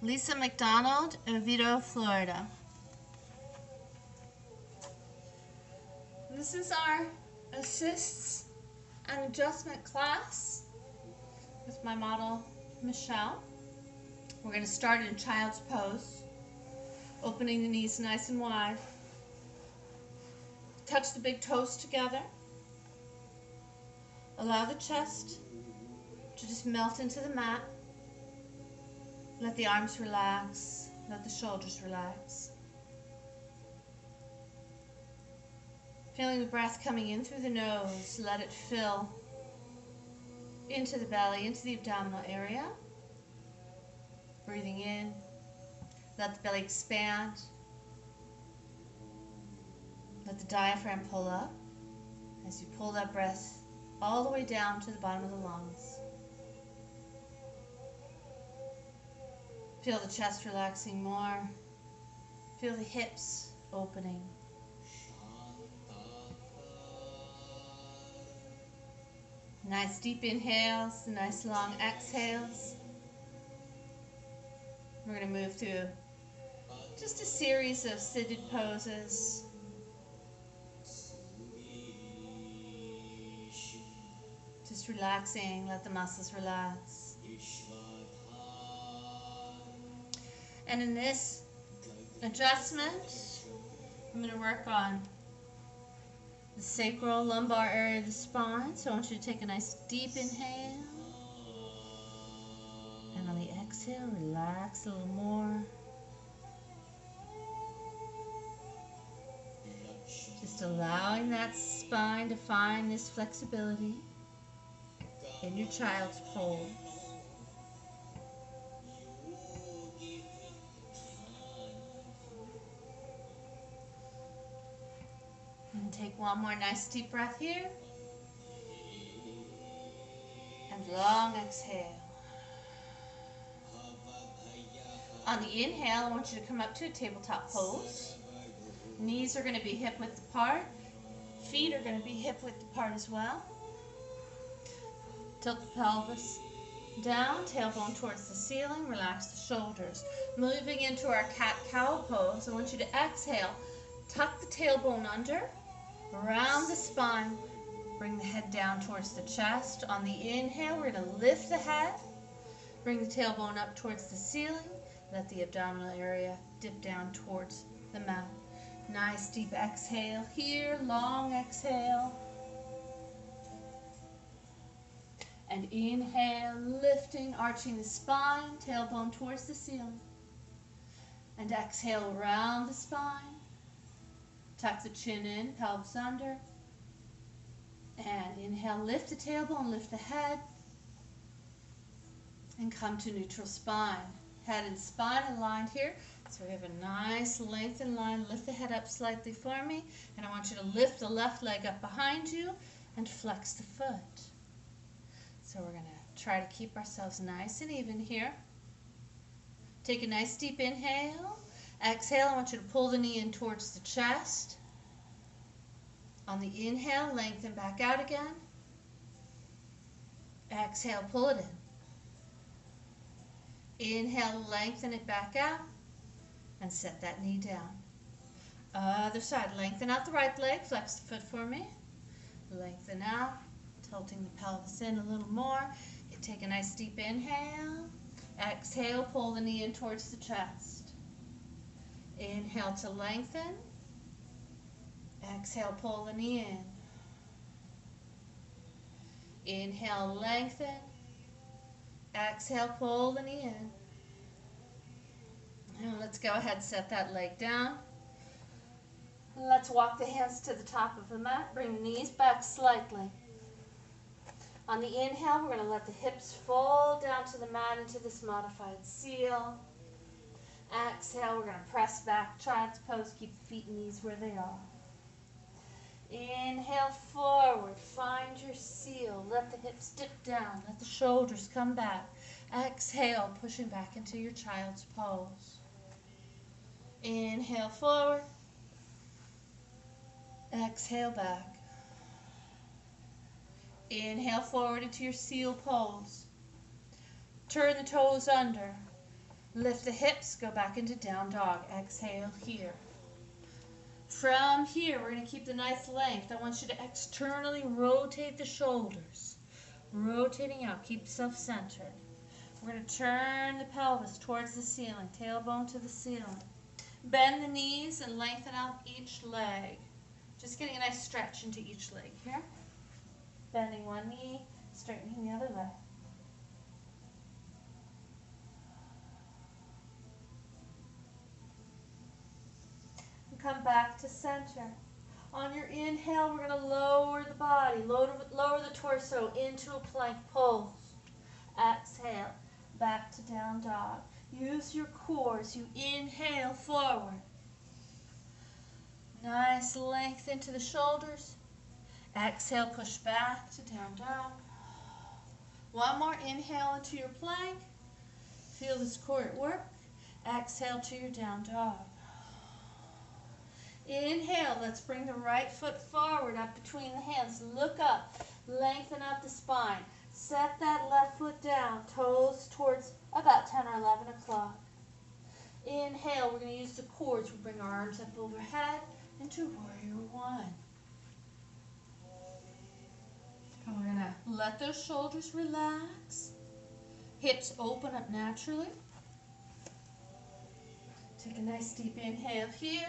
Lisa McDonald, Oviedo, Florida. This is our assists and adjustment class with my model, Michelle. We're going to start in child's pose, opening the knees nice and wide. Touch the big toes together. Allow the chest to just melt into the mat. Let the arms relax. Let the shoulders relax. Feeling the breath coming in through the nose, let it fill into the belly, into the abdominal area. Breathing in, let the belly expand. Let the diaphragm pull up as you pull that breath all the way down to the bottom of the lungs. Feel the chest relaxing more. Feel the hips opening. Nice deep inhales, nice long exhales. We're going to move through just a series of seated poses. Just relaxing, let the muscles relax. And in this adjustment, I'm going to work on the sacral lumbar area of the spine. So I want you to take a nice deep inhale. And on the exhale, relax a little more. Just allowing that spine to find this flexibility in your child's pose. And take one more nice deep breath here. And long exhale. On the inhale, I want you to come up to a tabletop pose. Knees are going to be hip width apart. Feet are going to be hip width apart as well. Tilt the pelvis down, tailbone towards the ceiling. Relax the shoulders. Moving into our cat-cow pose, I want you to exhale. Tuck the tailbone under. Around the spine, bring the head down towards the chest. On the inhale, we're going to lift the head, bring the tailbone up towards the ceiling, let the abdominal area dip down towards the mat. Nice deep exhale here, long exhale. And inhale, lifting, arching the spine, tailbone towards the ceiling. And exhale around the spine. Tuck the chin in, pelvis under. And inhale, lift the tailbone, lift the head. And come to neutral spine. Head and spine aligned here. So we have a nice lengthened line. Lift the head up slightly for me. And I want you to lift the left leg up behind you and flex the foot. So we're going to try to keep ourselves nice and even here. Take a nice deep inhale. Exhale, I want you to pull the knee in towards the chest. On the inhale, lengthen back out again. Exhale, pull it in. Inhale, lengthen it back out. And set that knee down. Other side, lengthen out the right leg. Flex the foot for me. Lengthen out. Tilting the pelvis in a little more. You take a nice deep inhale. Exhale, pull the knee in towards the chest. Inhale to lengthen. Exhale, pull the knee in. Inhale, lengthen. Exhale, pull the knee in. Now let's go ahead and set that leg down. Let's walk the hands to the top of the mat. Bring the knees back slightly. On the inhale, we're going to let the hips fold down to the mat into this modified seal. Exhale, we're going to press back, child's pose, keep the feet and knees where they are. Inhale forward, find your seal, let the hips dip down, let the shoulders come back. Exhale, pushing back into your child's pose. Inhale forward, exhale back. Inhale forward into your seal pose. Turn the toes under. Lift the hips, go back into down dog. Exhale here. From here, we're going to keep the nice length. I want you to externally rotate the shoulders. Rotating out, keep self-centered. We're going to turn the pelvis towards the ceiling, tailbone to the ceiling. Bend the knees and lengthen out each leg. Just getting a nice stretch into each leg here. Bending one knee, straightening the other leg. And come back to center. On your inhale, we're going to lower the body, lower the torso into a plank pose. Exhale, back to down dog. Use your core as you inhale forward. Nice length into the shoulders. Exhale, push back to down dog. One more inhale into your plank. Feel this core at work. Exhale to your down dog. Inhale, let's bring the right foot forward up between the hands. Look up, lengthen up the spine. Set that left foot down, toes towards about 10 or 11 o'clock. Inhale, we're going to use the cords. We'll bring our arms up overhead into warrior one. And we're going to let those shoulders relax. Hips open up naturally. Take a nice deep inhale here.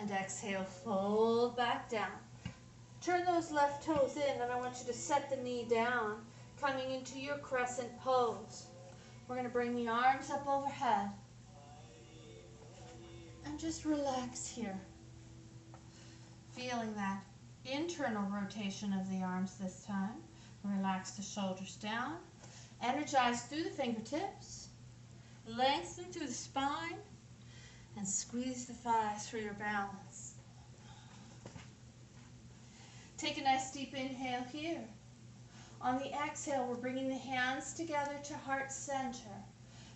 And exhale, fold back down. Turn those left toes in, and I want you to set the knee down, coming into your crescent pose. We're going to bring the arms up overhead. And just relax here. Feeling that internal rotation of the arms this time. Relax the shoulders down. Energize through the fingertips. Lengthen through the spine. And squeeze the thighs for your balance. Take a nice deep inhale here. On the exhale, we're bringing the hands together to heart center.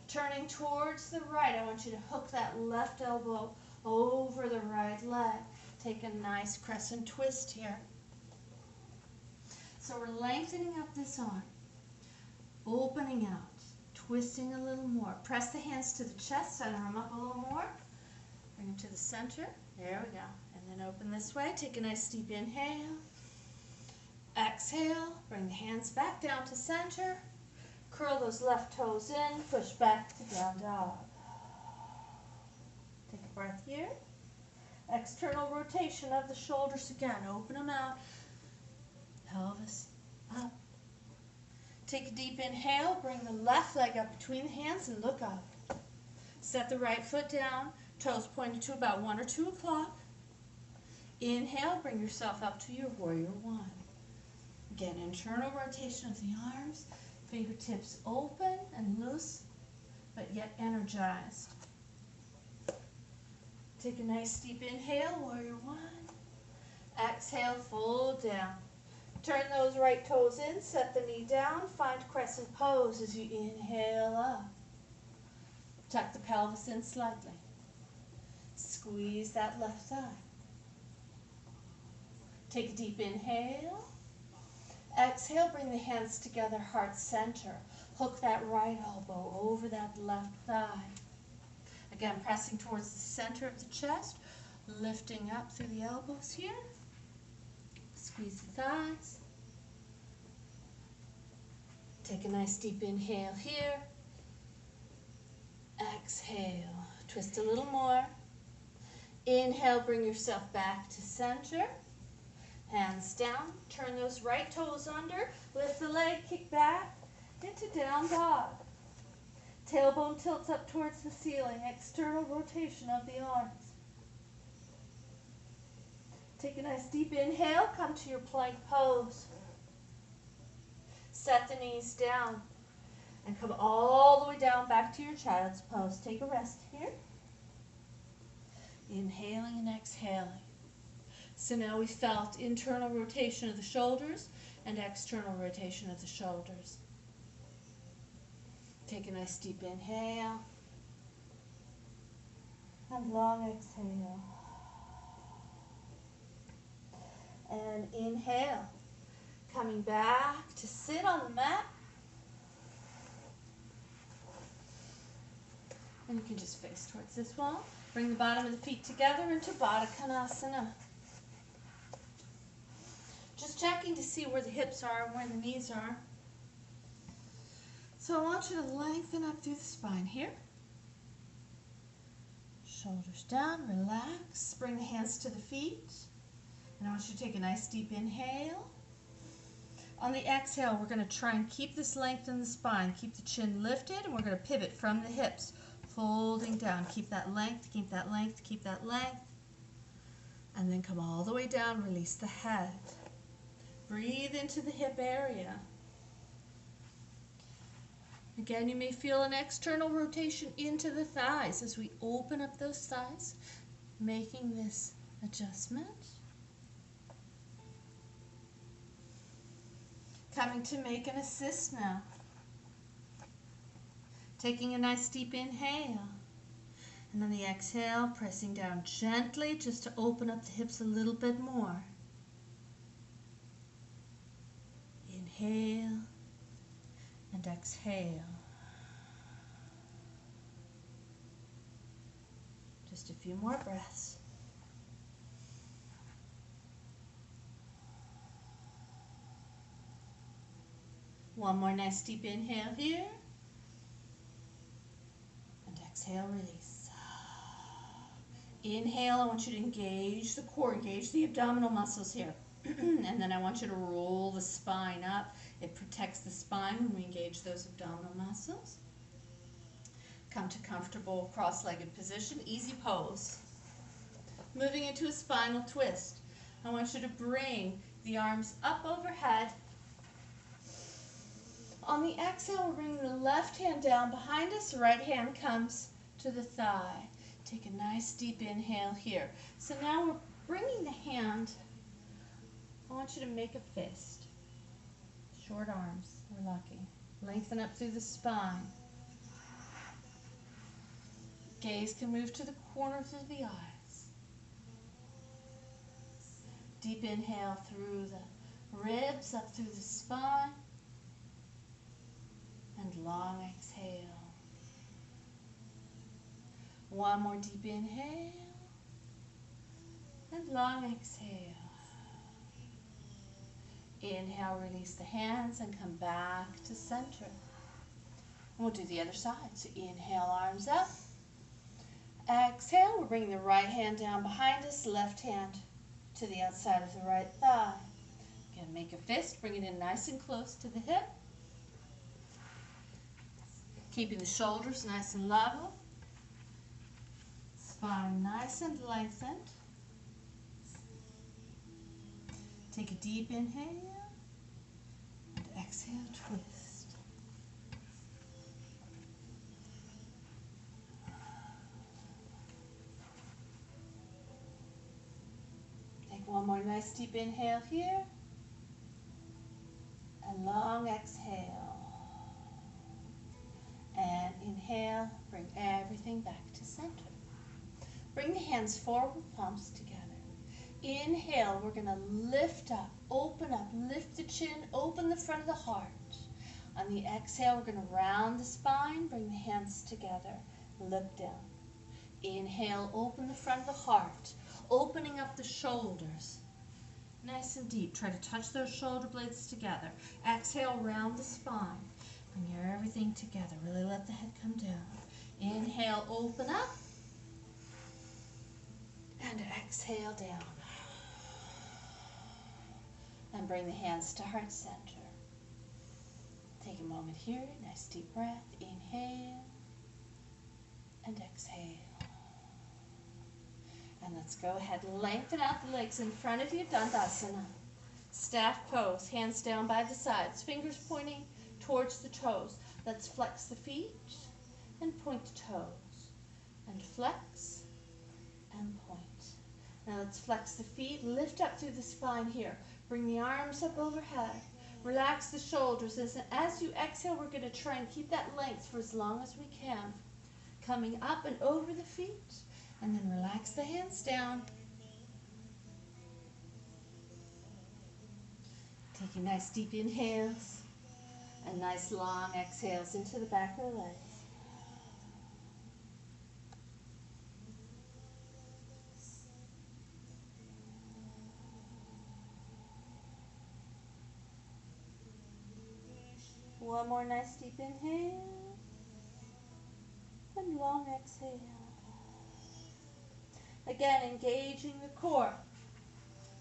Turning towards the right, I want you to hook that left elbow over the right leg. Take a nice crescent twist here. So we're lengthening up this arm, opening out, twisting a little more. Press the hands to the chest, center them up a little more. Bring them to the center. There we go. And then open this way. Take a nice deep inhale. Exhale. Bring the hands back down to center. Curl those left toes in. Push back to down dog. Take a breath here. External rotation of the shoulders again. Open them out. Pelvis up. Take a deep inhale. Bring the left leg up between the hands and look up. Set the right foot down. Toes pointed to about 1 or 2 o'clock. Inhale, bring yourself up to your warrior one. Again, internal rotation of the arms, fingertips open and loose, but yet energized. Take a nice deep inhale, warrior one. Exhale, fold down. Turn those right toes in, set the knee down, find crescent pose as you inhale up. Tuck the pelvis in slightly. Squeeze that left thigh. Take a deep inhale. Exhale, bring the hands together, heart center. Hook that right elbow over that left thigh. Again, pressing towards the center of the chest, lifting up through the elbows here. Squeeze the thighs. Take a nice deep inhale here. Exhale, twist a little more. Inhale, bring yourself back to center. Hands down, turn those right toes under, lift the leg, kick back into down dog. Tailbone tilts up towards the ceiling, external rotation of the arms. Take a nice deep inhale, come to your plank pose. Set the knees down and come all the way down back to your child's pose. Take a rest here. Inhaling and exhaling. So now we felt internal rotation of the shoulders and external rotation of the shoulders. Take a nice deep inhale and long exhale. And inhale, coming back to sit on the mat. And you can just face towards this wall. Bring the bottom of the feet together into Baddha Konasana. Just checking to see where the hips are and where the knees are. So I want you to lengthen up through the spine here. Shoulders down, relax. Bring the hands to the feet. And I want you to take a nice deep inhale. On the exhale, we're going to try and keep this length in the spine. Keep the chin lifted, and we're going to pivot from the hips, folding down. Keep that length, keep that length, keep that length. And then come all the way down, release the head. Breathe into the hip area. Again, you may feel an external rotation into the thighs as we open up those thighs, making this adjustment. Coming to make an assist now. Taking a nice deep inhale. And on the exhale, pressing down gently just to open up the hips a little bit more. Inhale and exhale. Just a few more breaths. One more nice deep inhale here. And exhale, release. Inhale, I want you to engage the core, engage the abdominal muscles here. And then I want you to roll the spine up. It protects the spine when we engage those abdominal muscles. Come to comfortable cross-legged position, easy pose. Moving into a spinal twist. I want you to bring the arms up overhead. On the exhale, we're bringing the left hand down behind us. The right hand comes to the thigh. Take a nice deep inhale here. So now we're bringing the hand. I want you to make a fist. Short arms, we're lucky. Lengthen up through the spine. Gaze can move to the corners of the eyes. Deep inhale through the ribs, up through the spine. And long exhale. One more deep inhale. And long exhale. Inhale, release the hands and come back to center. And we'll do the other side. So inhale, arms up. Exhale, we're bringing the right hand down behind us, left hand to the outside of the right thigh. Again, make a fist, bring it in nice and close to the hip. Keeping the shoulders nice and level. Spine nice and lengthened. Take a deep inhale and exhale, twist. Take one more nice deep inhale here and long exhale. And inhale, bring everything back to center. Bring the hands forward, palms together. Inhale, we're going to lift up, open up, lift the chin, open the front of the heart. On the exhale, we're going to round the spine, bring the hands together, look down. Inhale, open the front of the heart, opening up the shoulders. Nice and deep. Try to touch those shoulder blades together. Exhale, round the spine. Bring everything together. Really let the head come down. Inhale, open up. And exhale down. And bring the hands to heart center. Take a moment here. Nice deep breath. Inhale. And exhale. And let's go ahead and lengthen out the legs in front of you. Dandasana. Staff pose. Hands down by the sides. Fingers pointing towards the toes. Let's flex the feet and point the toes. And flex and point. Now let's flex the feet. Lift up through the spine here. Bring the arms up overhead. Relax the shoulders. As you exhale, we're going to try and keep that length for as long as we can. Coming up and over the feet. And then relax the hands down. Taking nice deep inhales. And nice long exhales into the back of the legs. One more nice deep inhale and long exhale. Again, engaging the core.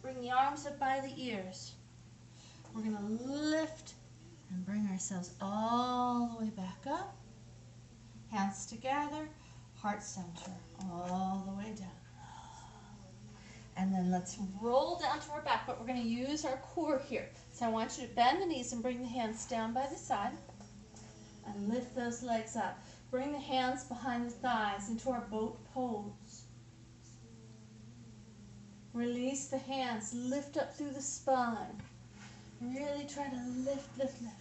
Bring the arms up by the ears. We're going to lift and bring ourselves all the way back up. Hands together, heart center, all the way down. And then let's roll down to our back, but we're going to use our core here. So I want you to bend the knees and bring the hands down by the side and lift those legs up. Bring the hands behind the thighs into our boat pose. Release the hands, lift up through the spine. Really try to lift, lift, lift.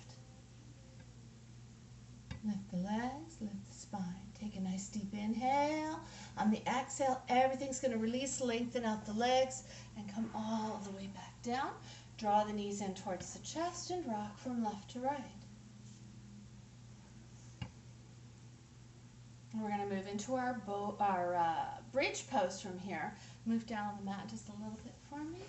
Lift the legs, lift the spine. Take a nice deep inhale. On the exhale, everything's going to release, lengthen out the legs, and come all the way back down. Draw the knees in towards the chest and rock from left to right. And we're going to move into our bridge pose from here. Move down on the mat just a little bit for me.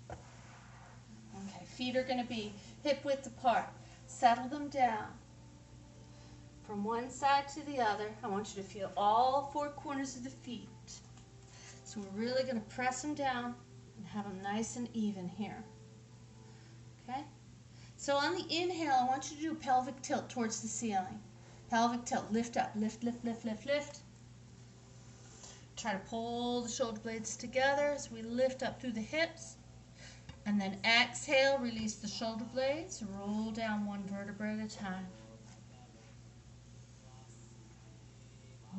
Okay, feet are going to be hip width apart. Settle them down. From one side to the other, I want you to feel all four corners of the feet. So we're really going to press them down and have them nice and even here. Okay? So on the inhale, I want you to do a pelvic tilt towards the ceiling. Pelvic tilt, lift up, lift, lift, lift, lift, lift. Try to pull the shoulder blades together as we lift up through the hips. And then exhale, release the shoulder blades, roll down one vertebra at a time.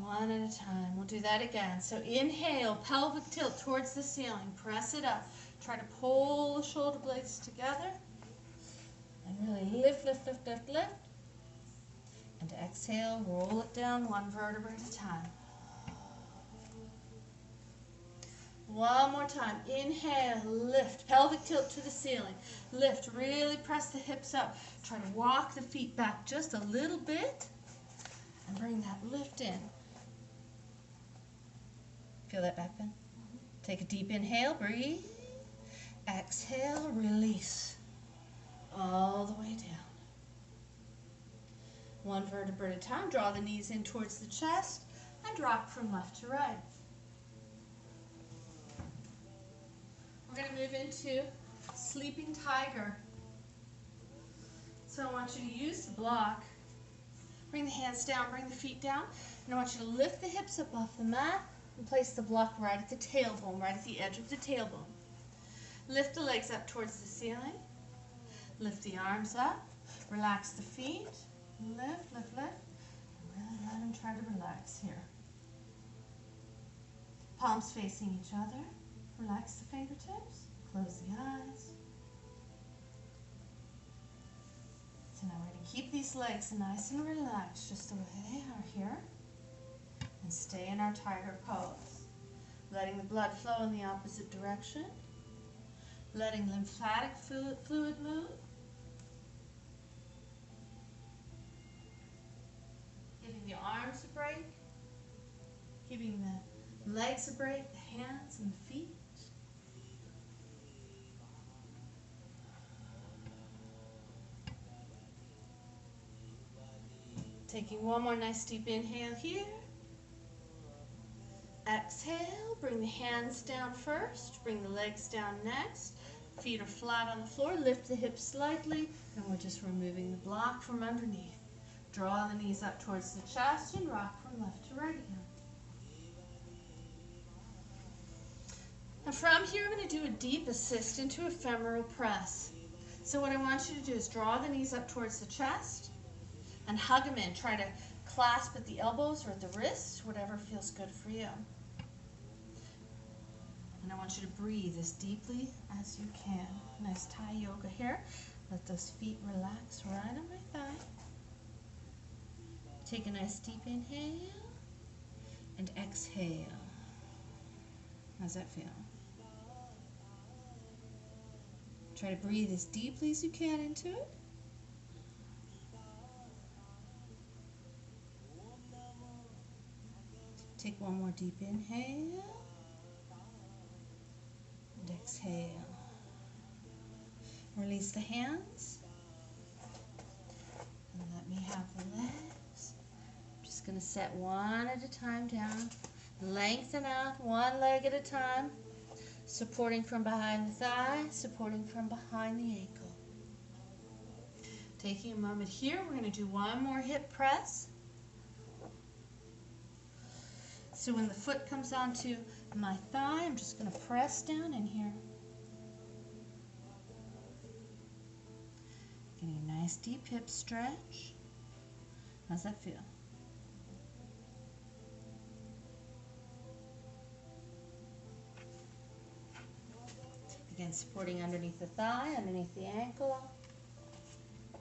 One at a time. We'll do that again. So inhale, pelvic tilt towards the ceiling. Press it up. Try to pull the shoulder blades together. And really lift, lift, lift, lift, lift. And exhale, roll it down one vertebra at a time. One more time. Inhale, lift. Pelvic tilt to the ceiling. Lift. Really press the hips up. Try to walk the feet back just a little bit. And bring that lift in. Feel that back bend? Take a deep inhale. Breathe. Exhale. Release. All the way down. One vertebra at a time. Draw the knees in towards the chest. And rock from left to right. We're going to move into sleeping tiger. So I want you to use the block. Bring the hands down, bring the feet down. And I want you to lift the hips up off the mat and place the block right at the tailbone, right at the edge of the tailbone. Lift the legs up towards the ceiling. Lift the arms up. Relax the feet. Lift, lift, lift. And really let them try to relax here. Palms facing each other. Relax the fingertips. Close the eyes. So now we're going to keep these legs nice and relaxed just the way they are here. And stay in our tiger pose. Letting the blood flow in the opposite direction. Letting lymphatic fluid move. Giving the arms a break. Giving the legs a break, the hands and the feet. Taking one more nice deep inhale here. Exhale, bring the hands down first, bring the legs down next. Feet are flat on the floor, lift the hips slightly, and we're just removing the block from underneath. Draw the knees up towards the chest and rock from left to right again. And from here, I'm going to do a deep assist into a femoral press. So what I want you to do is draw the knees up towards the chest and hug them in. Try to clasp at the elbows or at the wrists, whatever feels good for you. And I want you to breathe as deeply as you can. Nice Thai yoga here. Let those feet relax right on my thigh. Take a nice deep inhale and exhale. How's that feel? Try to breathe as deeply as you can into it. Take one more deep inhale and exhale. Release the hands and let Let me have the legs. I'm just going to set one at a time down. Lengthen out one leg at a time. Supporting from behind the thigh, supporting from behind the ankle. Taking a moment here, we're going to do one more hip press. So when the foot comes onto my thigh, I'm just going to press down in here. Getting a nice deep hip stretch. How's that feel? Again, supporting underneath the thigh, underneath the ankle,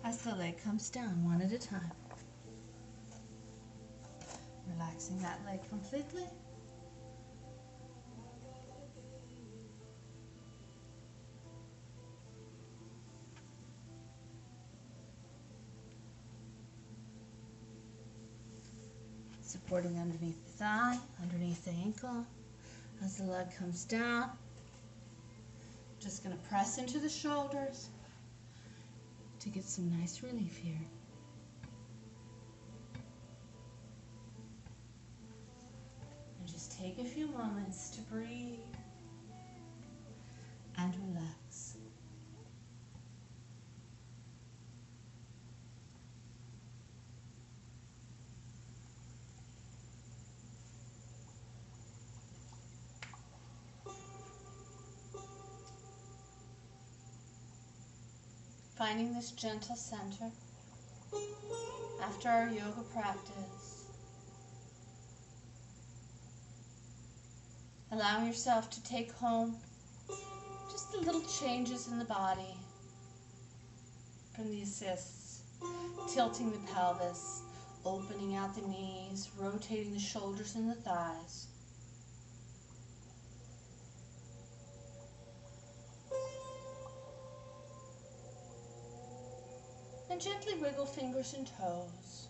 as the leg comes down, one at a time. Relaxing that leg completely. Supporting underneath the thigh, underneath the ankle, as the leg comes down. Just going to press into the shoulders to get some nice relief here. And just take a few moments to breathe and relax. Finding this gentle center after our yoga practice. Allowing yourself to take home just the little changes in the body from the assists. Tilting the pelvis, opening out the knees, rotating the shoulders and the thighs. And gently wiggle fingers and toes,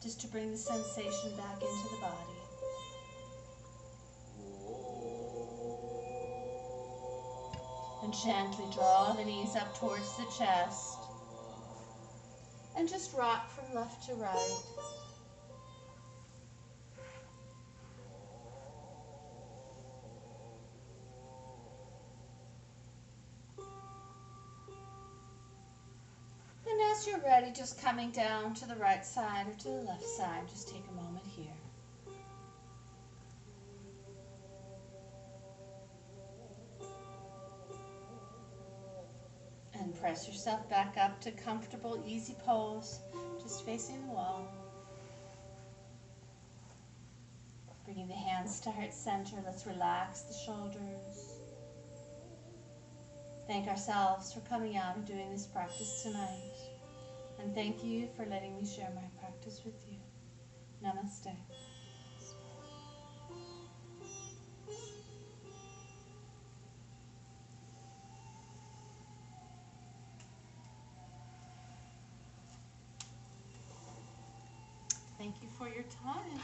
just to bring the sensation back into the body. And gently draw the knees up towards the chest. And just rock from left to right. As you're ready, just coming down to the right side or to the left side, just take a moment here. And press yourself back up to comfortable, easy pose, just facing the wall. Bringing the hands to heart center, let's relax the shoulders. Thank ourselves for coming out and doing this practice tonight. And thank you for letting me share my practice with you. Namaste. Thank you for your time.